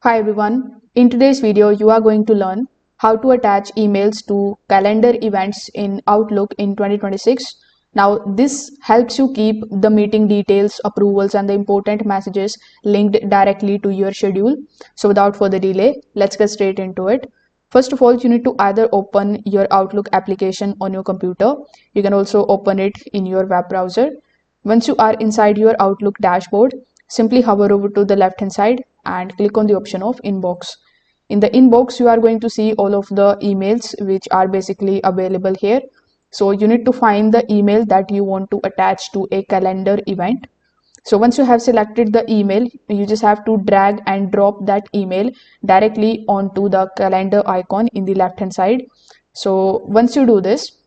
Hi everyone. In today's video, you are going to learn how to attach emails to calendar events in Outlook in 2026. Now, this helps you keep the meeting details, approvals, and the important messages linked directly to your schedule. So, without further delay, let's get straight into it. First of all, you need to either open your Outlook application on your computer. You can also open it in your web browser. Once you are inside your Outlook dashboard, simply hover over to the left hand side and click on the option of inbox. In the inbox, you are going to see all of the emails which are basically available here. So you need to find the email that you want to attach to a calendar event. So once you have selected the email, you just have to drag and drop that email directly onto the calendar icon in the left hand side. So once you do this,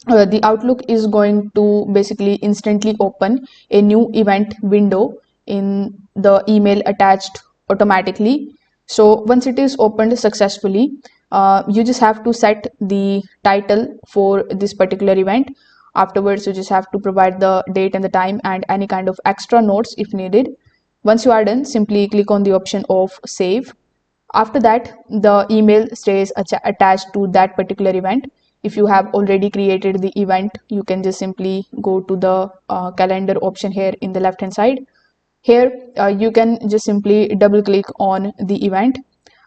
the Outlook is going to basically instantly open a new event window in the email attached automatically. So once it is opened successfully, you just have to set the title for this particular event. Afterwards, you just have to provide the date and the time and any kind of extra notes if needed. Once you are done, simply click on the option of save. After that, the email stays attached to that particular event. If you have already created the event, you can just simply go to the calendar option here in the left hand side. Here, you can just simply double click on the event.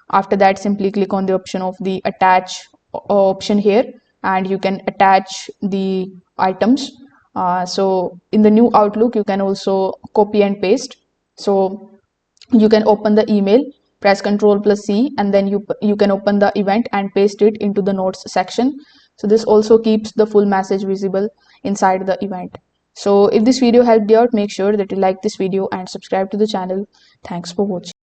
After that, simply click on the option of the attach option here, and you can attach the items. So in the new Outlook, you can also copy and paste. So you can open the email, press Ctrl+C, and then you can open the event and paste it into the notes section. So this also keeps the full message visible inside the event. So if this video helped you out, make sure that you like this video and subscribe to the channel. Thanks for watching.